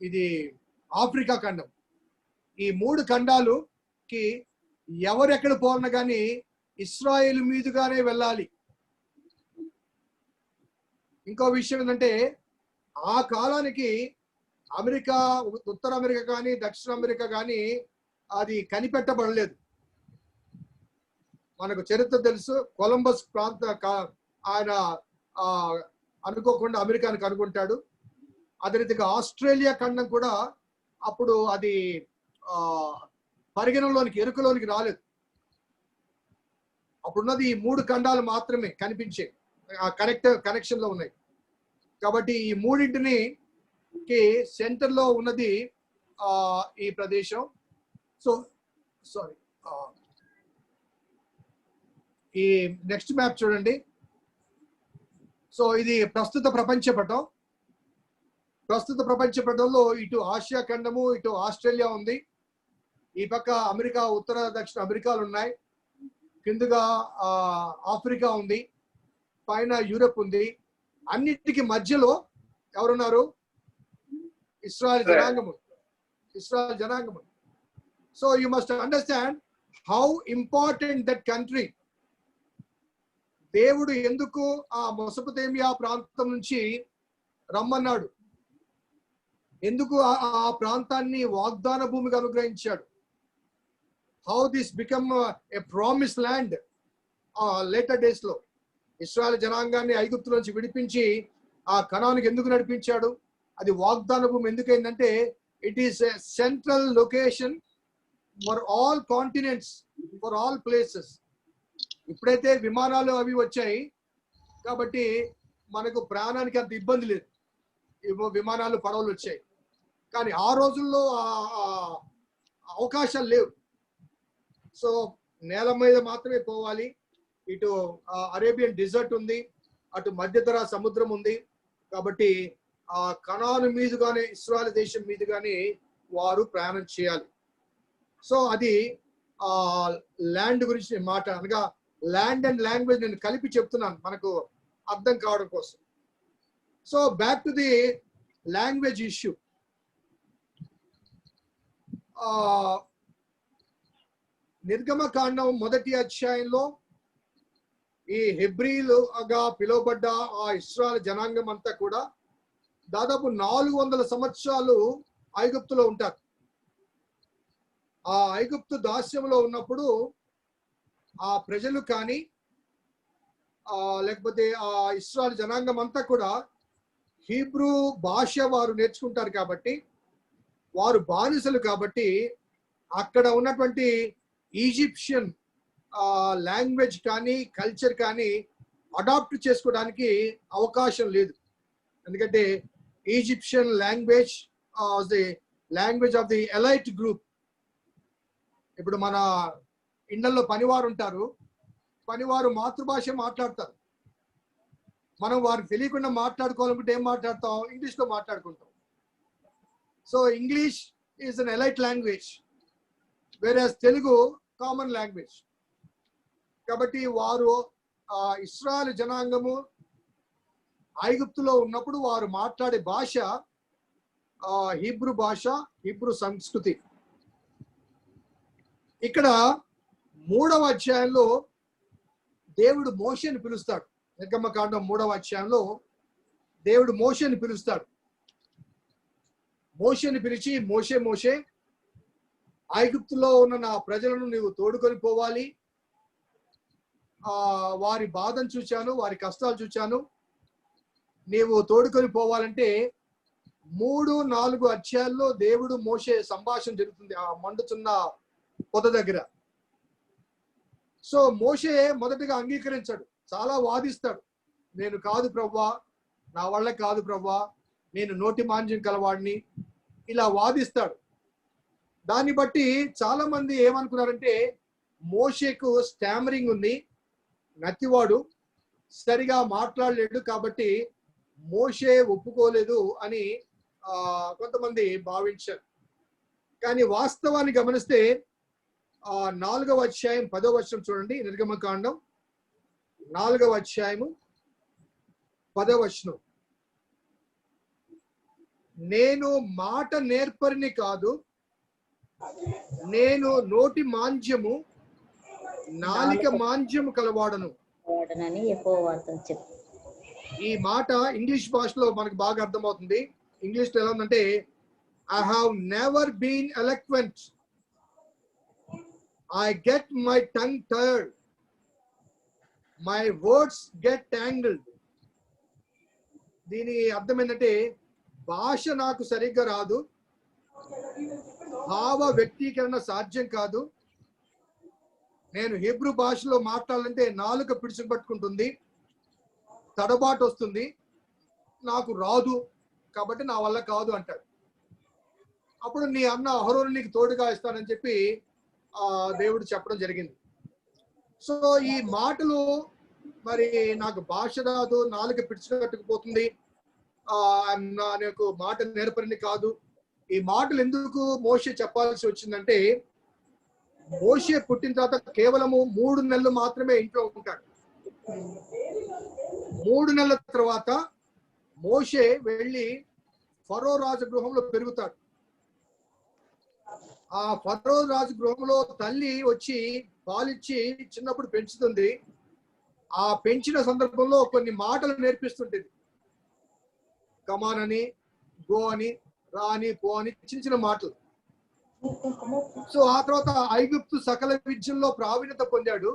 ఇది ఆఫ్రికా ఖండం, ఈ 3 ఖండాలుకి ఎవరెక్కడ పోలన కానీ ఇశ్రాయేలు మీదుగానే వెళ్ళాలి. ఇంకో విషయం ఏంటంటే ఆ కాలానికి అమెరికా, ఉత్తర అమెరికా కానీ దక్షిణ అమెరికా కానీ అది కనిపెట్టబడలేదు. మనకు చరిత్ర తెలుసు, కొలంబస్ ఆయన అనుకోకుండా అమెరికాను కనుగొంటాడు. అదే రీతిగా ఆస్ట్రేలియా ఖండం కూడా అప్పుడు అది పరిగణలోనికి, ఎరుకలోనికి రాలేదు. అప్పుడున్నది ఈ 3 ఖండాలు మాత్రమే కనిపించే కనెక్షన్ లో ఉన్నాయి. కాబట్టి ఈ 3కి సెంటర్ లో ఉన్నది ఈ ప్రదేశం. సో సారీ, ఈ నెక్స్ట్ మ్యాప్ చూడండి. సో ఇది ప్రస్తుత ప్రపంచ పటం. ప్రస్తుత ప్రపంచ పటంలో ఇటు ఆసియా ఖండము, ఇటు ఆస్ట్రేలియా ఉంది, ఈ పక్క అమెరికా, ఉత్తర దక్షిణ అమెరికాలు ఉన్నాయి, కిందగా ఆఫ్రికా ఉంది, పైన యూరప్ ఉంది. అన్నిటికీ మధ్యలో ఎవరున్నారు? ఇశ్రాయేల్ జనాంగము. ఇశ్రాయేల్ జనాంగము. So you must understand how important that country. దేవుడు ఎందుకు ఆ మెసొపొతేమియా ప్రాంతం నుంచి రమ్మన్నాడు, ఎందుకు ఆ ప్రాంతాన్ని వాగ్దాన భూమిగా అనుగ్రహించాడు, how this become a promise land later days లో. ఇశ్రాయేల్ జనాంగాన్ని ఐగుప్తు నుంచి విడిపించి ఆ కనానుకి ఎందుకు నడిపించాడు, అది వాగ్దాన భూమి ఎందుకైందంటే it is a central location for all continents, for all places. ఇప్పుడైతే విమానాలు అవి వచ్చాయి కాబట్టి మనకు ప్రాణానికి అంత ఇబ్బంది లేదు, విమానాలు, పడవలు వచ్చాయి. కానీ ఆ రోజుల్లో అవకాశాలు లేవు. సో నేల మీద మాత్రమే పోవాలి. ఇటు అరేబియన్ డిజర్ట్ ఉంది, అటు మధ్యధరా సముద్రం ఉంది. కాబట్టి ఆ కనాను మీదుగానే, ఇశ్రాయేలు దేశం మీదుగానే వారు ప్రయాణం చేయాలి. సో అది ల్యాండ్ గురించి మాట, అనగా ల్యాండ్ అండ్ లాంగ్వేజ్ నేను కలిపి చెప్తున్నాను మనకు అర్థం కావడం కోసం. So back to the language issue. నిర్గమకాండం 1వ అధ్యాయంలో ఈ హెబ్రీలుగా పిలువబడ్డ ఆ ఇశ్రాయేలు జనాంగం అంతా కూడా దాదాపు 400 సంవత్సరాలు ఐగుప్తులో ఉంటారు. ఆ ఐగుప్తు దాస్యంలో ఉన్నప్పుడు ఆ ప్రజలు కానీ లేకపోతే ఆ ఇశ్రాయేలు జనాంగం అంతా కూడా హీబ్రూ భాష వారు నేర్చుకుంటారు. కాబట్టి వారు బానిసలు, కాబట్టి అక్కడ ఉన్నటువంటి ఈజిప్షియన్ లాంగ్వేజ్ కానీ కల్చర్ కానీ అడాప్ట్ చేసుకోవడానికి అవకాశం లేదు. ఎందుకంటే Egyptian language the language of the elite group. ఇప్పుడు మన ఇండ్లలో పనివారు ఉంటారు, పనివారు మాతృభాష మాట్లాడతారు. మనం వారికి తెలియకుండా మాట్లాడుకోవాలనుకుంటే ఏం మాట్లాడతాం? ఇంగ్లీష్లో మాట్లాడుకుంటాం. So English is an elite language, వేరే తెలుగు కామన్ లాంగ్వేజ్. కాబట్టి వారు ఇశ్రాయేలు జనాంగము ఐగుప్తులో ఉన్నప్పుడు వారు మాట్లాడే భాష హీబ్రూ భాష, హీబ్రూ సంస్కృతి. ఇక్కడ 3వ అధ్యాయంలో దేవుడు మోషేని పిలుస్తాడు. నిర్గమకాండం 3వ అధ్యాయంలో దేవుడు మోషేని పిలుస్తాడు. మోషేని పిలిచి, మోషే మోషే, ఐగుప్తులో ఉన్న నా ప్రజలను నీవు తోడుకొని పోవాలి. వారి బాధను చూచాను, వారి కష్టాలు చూచాను, నీవు తోడుకొని పోవాలంటే 3-4 అధ్యాయాల్లో దేవుడు మోషే సంభాషణ జరుగుతుంది ఆ మండుతున్న పొద దగ్గర. సో మోషే మొదటగా అంగీకరించాడు, చాలా వాదిస్తాడు. నేను కాదు ప్రవ్వా, నా వల్ల కాదు ప్రవ్వా, నేను నోటి మాంద్యం కలవాడిని, ఇలా వాదిస్తాడు. దాన్ని బట్టి చాలా మంది ఏమనుకున్నారంటే మోషేకు స్టామరింగ్ ఉంది, నత్తివాడు, సరిగా మాట్లాడలేడు, కాబట్టి మోషే ఒప్పుకోలేదు అని కొంతమంది భావించారు. కానీ వాస్తవాన్ని గమనిస్తే 4వ అధ్యాయం 10వ వచనం చూడండి. నిర్గమకాండం 4వ అధ్యాయము 10వ వచనం. నేను మాట నేర్పరిని కాదు, నేను నోటి మాంద్యము నాలిక మాంద్యము కలవాడను. ఈ మాట ఇంగ్లీష్ భాషలో మనకు బాగా అర్థమవుతుంది. ఇంగ్లీష్ లో ఎలా ఉందంటే, I have never been eloquent, I get my tongue tired, my words get tangled. దీని అర్థం ఏంటంటే, భాష నాకు సరిగ్గా రాదు, భావ వ్యక్తీకరణ సాధ్యం కాదు, నేను హీబ్రూ భాషలో మాట్లాడాలంటే నాలుక పిడిచి పట్టుకుంటుంది, తడబాటు వస్తుంది, నాకు రాదు, కాబట్టి నా వల్ల కాదు అంటాడు. అప్పుడు నీ అన్న అహరోను నీకు తోడుగా ఇస్తానని చెప్పి దేవుడు చెప్పడం జరిగింది. సో ఈ మాటలు మరి నాకు భాష రాదు, నాలుక పిడిచికట్టుకుపోతుంది, నాకు మాట నేర్పరిని కాదు, ఈ మాటలు ఎందుకు మోషే చెప్పాల్సి వచ్చిందంటే, మోషే పుట్టిన తర్వాత కేవలము 3 నెలలు మాత్రమే ఇంట్లో ఉంటాడు. 3 నెలల తర్వాత మోషే వెళ్ళి ఫరో రాజు గృహంలో పెరుగుతాడు. ఆ ఫరో రాజు గృహంలో తల్లి వచ్చి పాలిచ్చి చిన్నప్పుడు పెంచుతుంది. ఆ పెంచిన సందర్భంలో కొన్ని మాటలు నేర్పిస్తుంటుంది. కమాన్ అని, గో అని, రా అని, పో అని, చిన్న చిన్న మాటలు. సో ఆ తర్వాత ఐగుప్తు సకల విద్యల్లో ప్రావీణ్యత పొందాడు.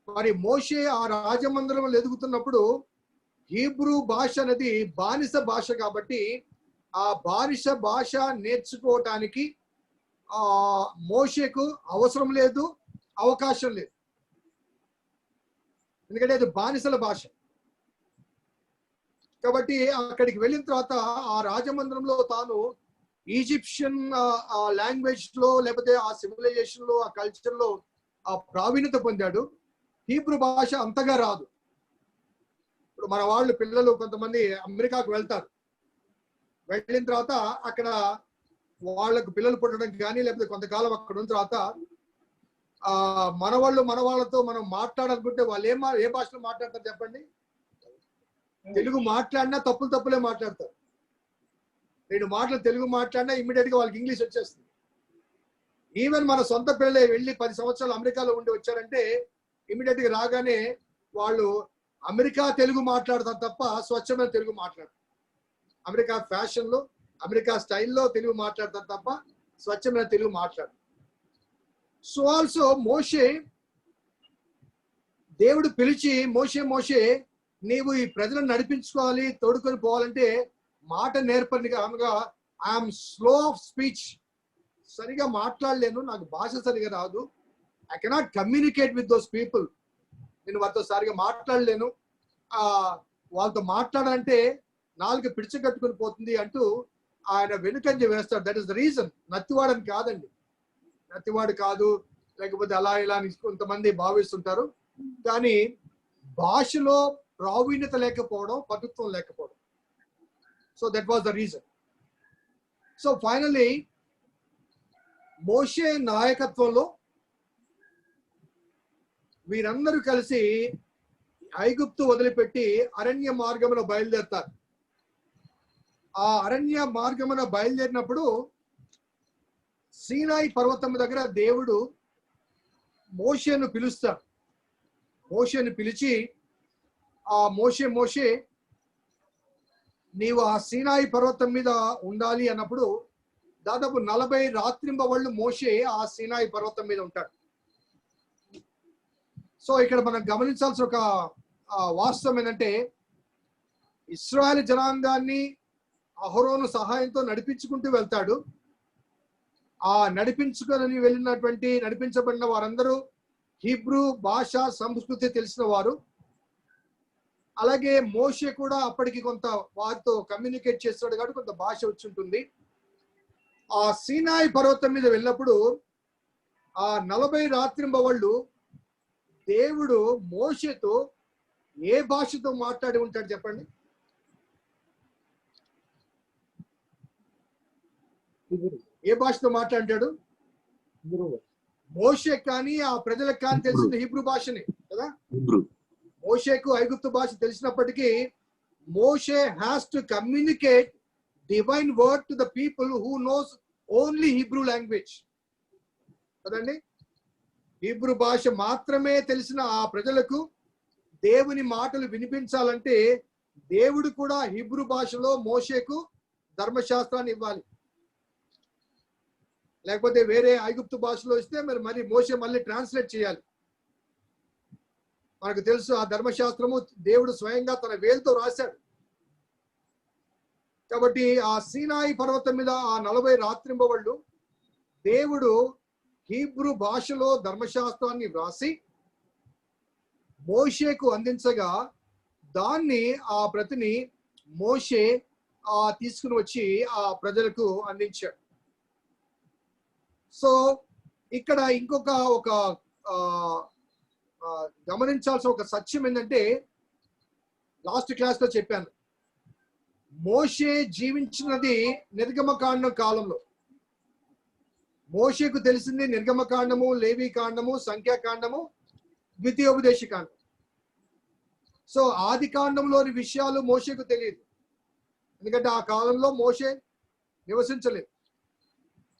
మరి మోషే ఆ రాజమందిరంలో ఎదుగుతున్నప్పుడు హీబ్రూ భాష అనేది బానిస భాష కాబట్టి ఆ బానిస భాష నేర్చుకోవటానికి మోషేకు అవసరం లేదు, అవకాశం లేదు. ఎందుకంటే అది బానిసల భాష కాబట్టి. అక్కడికి వెళ్ళిన తర్వాత ఆ రాజమందిరంలో తాను ఈజిప్షియన్ లాంగ్వేజ్ లో లేకపోతే ఆ సివిలైజేషన్ లో, ఆ కల్చర్ లో ఆ ప్రావీణ్యత పొందాడు. హీబ్రూ భాష అంతగా రాదు. ఇప్పుడు మన వాళ్ళు పిల్లలు కొంతమంది అమెరికాకు వెళ్తారు, వెళ్ళిన తర్వాత అక్కడ వాళ్ళకు పిల్లలు పుట్టడం కానీ లేకపోతే కొంతకాలం అక్కడ ఉన్న తర్వాత మన వాళ్ళతో మనం మాట్లాడాలనుకుంటే వాళ్ళు ఏ భాషలో మాట్లాడతారు చెప్పండి? తెలుగు మాట్లాడినా తప్పులే మాట్లాడతారు. 2 మాటలు తెలుగు మాట్లాడినా ఇమ్మీడియట్ గా వాళ్ళకి ఇంగ్లీష్ వచ్చేస్తుంది. ఈవెన్ మన సొంత పిల్లలే వెళ్ళి 10 సంవత్సరాలు అమెరికాలో ఉండి వచ్చారంటే ఇమ్మీడియట్ గా రాగానే వాళ్ళు అమెరికా తెలుగు మాట్లాడతారు తప్ప స్వచ్ఛమైన తెలుగు మాట్లాడతారు. అమెరికా ఫ్యాషన్ లో, అమెరికా స్టైల్లో తెలుగు మాట్లాడతారు తప్ప స్వచ్ఛమైన తెలుగు మాట్లాడతారు. సో ఆల్సో మోషే, దేవుడు పిలిచి మోషే నీవు ఈ ప్రజలను నడిపించుకోవాలి, తోడుకొని పోవాలంటే మాట నేర్పని అనగా ఐఎమ్ స్లో ఆఫ్ స్పీచ్, సరిగా మాట్లాడలేను, నాకు భాష సరిగా రాదు, I cannot communicate with those people, నేను వారితో సరిగా మాట్లాడలేను, వాళ్ళతో మాట్లాడాలంటే నాలుగు పిడిచగట్టుకుని పోతుంది అంటూ ఆయన వెనుకంజ వేస్తాడు. That is the reason. నత్తివాడని కాదండి, నత్తివాడు కాదు, లేకపోతే అలా ఇలా కొంతమంది భావిస్తుంటారు. కానీ భాషలో ప్రావీణ్యత లేకపోవడం, పటుత్వం లేకపోవడం. So that was the reason. So finally మోషే నాయకత్వంలో వీరందరూ కలిసి ఐగుప్తు వదిలిపెట్టి అరణ్య మార్గమున బయలుదేరుతారు. ఆ అరణ్య మార్గమున బయలుదేరినప్పుడు సీనాయి పర్వతం దగ్గర దేవుడు మోషేను పిలుస్తాడు. మోషేను పిలిచి, ఆ మోషే నీవు ఆ సీనాయి పర్వతం మీద ఉండాలి అన్నప్పుడు దాదాపు 40 రాత్రింబవళ్ళు మోషే ఆ సీనాయి పర్వతం మీద ఉంటాడు. సో ఇక్కడ మనం గమనించాల్సిన ఒక వాస్తవం ఏంటంటే, ఇశ్రాయేలు జనాంగాన్ని అహరోను సహాయంతో నడిపించుకుంటూ వెళ్తాడు. ఆ నడిపించబడిన వారందరూ హీబ్రూ భాష సంస్కృతి తెలిసిన వారు. అలాగే మోషే కూడా అప్పటికి కొంత వారితో కమ్యూనికేట్ చేస్తాడు కాబట్టి కొంత భాష వచ్చి ఉంటుంది. ఆ సీనాయి పర్వతం మీద వెళ్ళినప్పుడు ఆ 40 రాత్రింబవళ్ళు దేవుడు మోషేతో ఏ భాషతో మాట్లాడి ఉంటాడు చెప్పండి? ఏ భాషతో మాట్లాడాడు? మోషే కానీ ఆ ప్రజలకు కానీ తెలిసిన హీబ్రూ భాషని కదా. మోషేకు ఐగుప్తు భాష తెలిసినప్పటికీ మోషే has to communicate divine word to the people who knows only Hebrew language కదండి. హీబ్రూ భాష మాత్రమే తెలిసిన ఆ ప్రజలకు దేవుని మాటలు వినిపించాలంటే దేవుడు కూడా హీబ్రూ భాషలో మోషేకు ధర్మశాస్త్రాన్ని ఇవ్వాలి. లేకపోతే వేరే ఐగుప్తు భాషలో ఇస్తే మరి మోషే మళ్ళీ ట్రాన్స్లేట్ చేయాలి. మనకు తెలుసు ఆ ధర్మశాస్త్రము దేవుడు స్వయంగా తన వేలుతో రాశాడు. కాబట్టి ఆ సీనాయి పర్వతం మీద ఆ 40 రాత్రింబవళ్ళు దేవుడు హీబ్రూ భాషలో ధర్మశాస్త్రాన్ని వ్రాసి మోషేకు అందించగా దాన్ని ఆ ప్రతిని మోషే తీసుకుని వచ్చి ఆ ప్రజలకు అందించాడు. సో ఇక్కడ ఇంకొక గమనించాల్సిన ఒక సత్యం ఏంటంటే, లాస్ట్ క్లాస్ లో చెప్పాను, మోషే జీవించినది నిర్గమకాండం కాలంలో. మోషేకు తెలిసింది నిర్గమకాండము, లేవి కాండము, సంఖ్యాకాండము, ద్వితీయోపదేశ కాండం. సో ఆది కాండంలోని విషయాలు మోషేకు తెలియదు, ఎందుకంటే ఆ కాలంలో మోషే నివసించలేదు.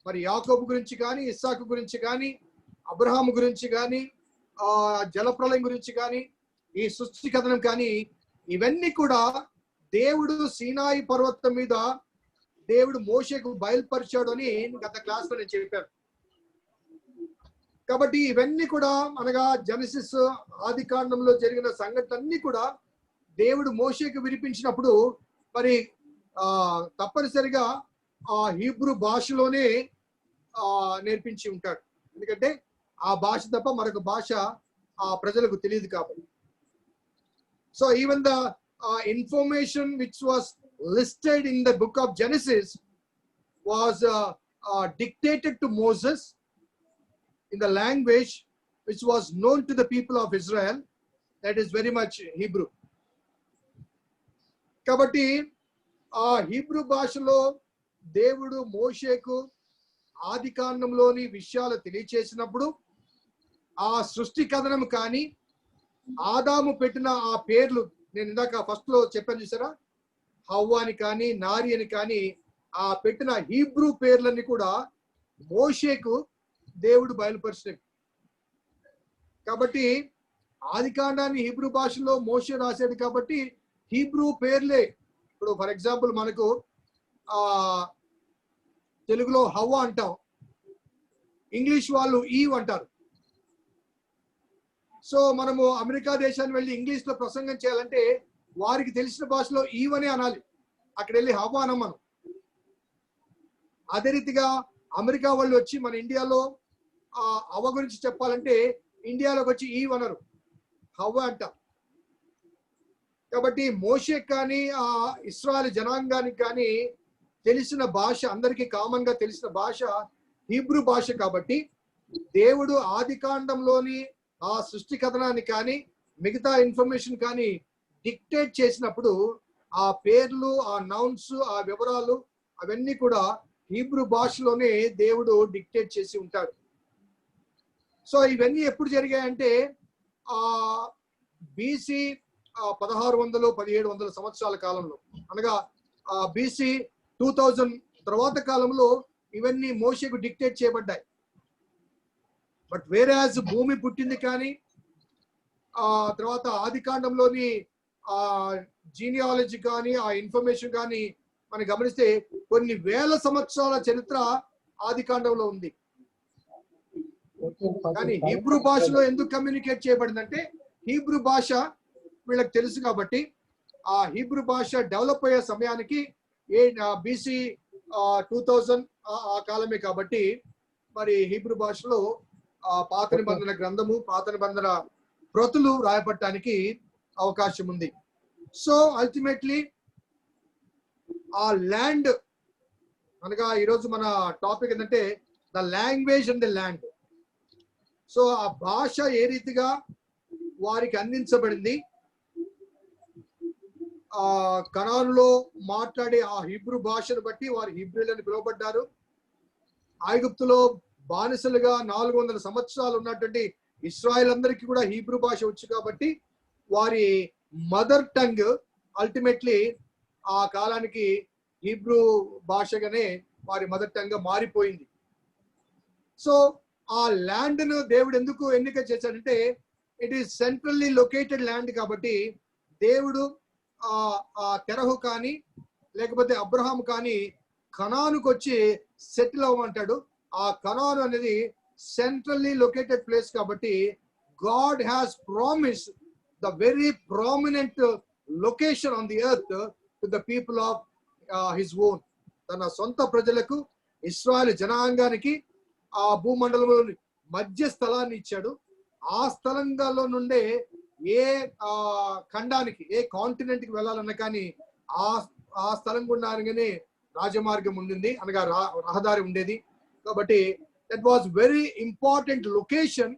మరి యాకోబు గురించి కానీ, ఇస్సాకు గురించి కానీ, అబ్రహాము గురించి కానీ, జలప్రలయం గురించి కానీ, ఈ సృష్టి కథనం కానీ, ఇవన్నీ కూడా దేవుడు సీనాయి పర్వతం మీద దేవుడు మోషేకు బయలుపరిచాడు అని గత క్లాస్ లో నేను చెప్పాను. కాబట్టి ఇవన్నీ కూడా అనగా జెనసిస్ ఆది కాండంలో జరిగిన సంఘటనలన్నీ కూడా దేవుడు మోషేకు వినిపించినప్పుడు మరి తప్పనిసరిగా ఆ హీబ్రూ భాషలోనే నేర్పించి ఉంటాడు. ఎందుకంటే ఆ భాష తప్ప మరొక భాష ఆ ప్రజలకు తెలియదు కాబట్టి. So even the information which was listed in the book of Genesis was dictated to Moses in the language which was known to the people of Israel, that is very much Hebrew. కాబట్టి ఆ Hebrew భాషలో దేవుడు మోషేకు ఆది కాండంలోని విషయాలు తెలియచేసినప్పుడు ఆ సృష్టి కథనం కానీ, ఆదాము పెట్టిన ఆ పేర్లు నేను ఇందాక ఫస్ట్ లో చెప్పాను చూసారా, హవ్వ అని కానీ, నారి అని కానీ, ఆ పెట్టిన హీబ్రూ పేర్లన్నీ కూడా మోషేకు దేవుడు బయలుపరిచినవి. కాబట్టి ఆది కాండాన్ని హీబ్రూ భాషలో మోషే రాశాడు కాబట్టి హీబ్రూ పేర్లే. ఇప్పుడు ఫర్ ఎగ్జాంపుల్ మనకు తెలుగులో హవ్వ అంటాం, ఇంగ్లీష్ వాళ్ళు ఈవ్ అంటారు. సో మనము అమెరికా దేశాన్ని వెళ్ళి ఇంగ్లీష్ లో ప్రసంగం చేయాలంటే వారికి తెలిసిన భాషలో ఈవ్ అనే అనాలి, అక్కడ వెళ్ళి హవ్వ అనం మనం. అదే రీతిగా అమెరికా వాళ్ళు వచ్చి మన ఇండియాలో హవ్వ గురించి చెప్పాలంటే ఇండియాలోకి వచ్చి ఈవ్ అనరు, హవ్వ అంటారు. కాబట్టి మోషే కానీ ఆ ఇశ్రాయేలు జనాంగానికి కానీ తెలిసిన భాష, అందరికీ కామన్ గా తెలిసిన భాష హీబ్రూ భాష. కాబట్టి దేవుడు ఆది కాండంలోని ఆ సృష్టి కథనాన్ని కానీ మిగతా ఇన్ఫర్మేషన్ కానీ డిక్టేట్ చేసినప్పుడు ఆ పేర్లు, ఆ నౌన్స్, ఆ వివరాలు అవన్నీ కూడా హీబ్రూ భాషలోనే దేవుడు డిక్టేట్ చేసి ఉంటాడు. సో ఇవన్నీ ఎప్పుడు జరిగాయంటే బీసీ 1600-1700 సంవత్సరాల కాలంలో, అనగా బీసీ 2000 తర్వాత కాలంలో ఇవన్నీ మోషేకు డిక్టేట్ చేయబడ్డాయి. బట్ వేరాజ్ భూమి పుట్టింది కానీ తర్వాత ఆది కాండంలోని జీనియాలజీ కానీ ఆ ఇన్ఫర్మేషన్ కానీ మనం గమనిస్తే కొన్ని వేల సంవత్సరాల చరిత్ర ఆది కాండంలో ఉంది. కానీ హీబ్రూ భాషలో ఎందుకు కమ్యూనికేట్ చేయబడిందంటే హీబ్రూ భాష వీళ్ళకి తెలుసు కాబట్టి ఆ హీబ్రూ భాష డెవలప్ అయ్యే సమయానికి బీసీ 2000 ఆ కాలమే కాబట్టి మరి హీబ్రూ భాషలో పాత నిబంధన గ్రంథము, పాత నిబంధన ప్రతులు రాయబడటానికి అవకాశం ఉంది. సో అల్టిమేట్లీ ఆ ల్యాండ్ అనగా ఈరోజు మన టాపిక్ ఏంటంటే the language and the land. So ఆ భాష ఏ రీతిగా వారికి అందించబడింది, కనానులో మాట్లాడే ఆ హీబ్రూ భాషను బట్టి వారు హీబ్రీలని పిలువబడ్డారు. ఐగుప్తులో బానిసలుగా 400 సంవత్సరాలు ఉన్నటువంటి ఇస్రాయల్ అందరికీ కూడా హీబ్రూ భాష వచ్చు కాబట్టి వారి మదర్ టంగ్ అల్టిమేట్లీ ఆ కాలానికి హీబ్రూ భాషగానే వారి మదర్ టంగ్ గా మారిపోయింది. సో ఆ ల్యాండ్ ను దేవుడు ఎందుకు ఎన్నిక చేశాడంటే it is centrally located land కాబట్టి దేవుడు ఆ తెరహు కానీ లేకపోతే అబ్రహాం కానీ కనానుకు వచ్చి సెటిల్ అవ్వమంటాడు. ఆ కనాను అనేది సెంట్రల్లీ లొకేటెడ్ ప్లేస్ కాబట్టి God has promise the very prominent location on the earth to the people of his own. తన సొంత ప్రజలకు ఇశ్రాయేలు జనాంగానికి ఆ భూమండలంలో మధ్య స్థలాన్ని ఇచ్చాడు. ఆ స్థలంలో నుండే ఏ ఖండానికి, ఏ కాంటినెంట్ కి వెళ్ళాలన్నా కానీ ఆ స్థలం గుండానే రాజమార్గం ఉండింది, అనగా రహదారి ఉండేది. కాబట్టి that was very important location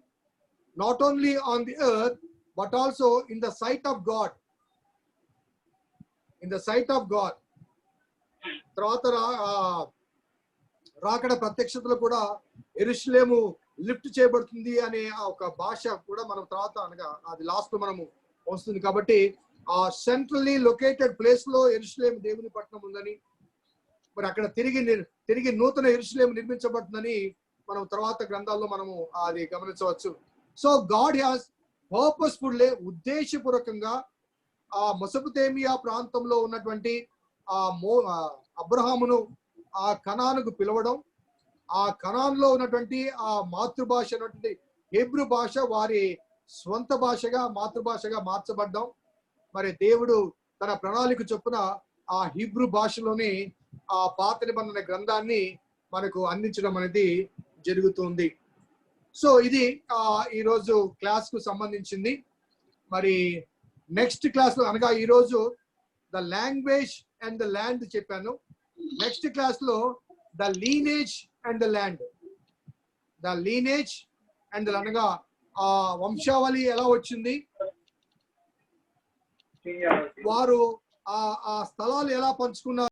not only on the earth but also in the sight of God. In the sight of God. తర్వాత రాకడ ప్రత్యక్షతలో కూడా యెరూషలేము లిఫ్ట్ చేయబడుతుంది అనే ఒక భాష కూడా మనం తర్వాత అనగా అది లాస్ట్ లో మనము వస్తుంది. కాబట్టి ఆ సెంట్రల్లీ లొకేటెడ్ ప్లేస్ లో యెరూషలేము దేవుని పట్టణం ఉందని, మరి అక్కడ తిరిగి నూతన యెరూషలేము నిర్మించబడుతుందని మనం తర్వాత గ్రంథాల్లో మనము అది గమనించవచ్చు. సో గాడ్ హ్యాస్ పర్పస్ఫుల్లీ, ఉద్దేశపూర్వకంగా ఆ మెసొపొతేమియా ప్రాంతంలో ఉన్నటువంటి అబ్రహామును ఆ కనానుకు పిలవడం, ఆ కనాన్లో ఉన్నటువంటి ఆ మాతృభాష ఉన్నటువంటి హీబ్రూ భాష వారి స్వంత భాషగా, మాతృభాషగా మార్చబడ్డం. మరి దేవుడు తన ప్రణాళిక చొప్పున ఆ హీబ్రూ భాషలోని ఆ పాత నిబంధన గ్రంథాన్ని మనకు అందించడం అనేది జరుగుతుంది. సో ఇది ఈరోజు క్లాస్ కు సంబంధించింది. మరి నెక్స్ట్ క్లాస్ లో అనగా ఈరోజు the language and the land చెప్పాను. నెక్స్ట్ క్లాస్ లో the lineage and the land. The lineage and అనగా ఆ వంశావళి ఎలా వచ్చింది, వారు ఆ స్థలాలు ఎలా పంచుకున్నారు,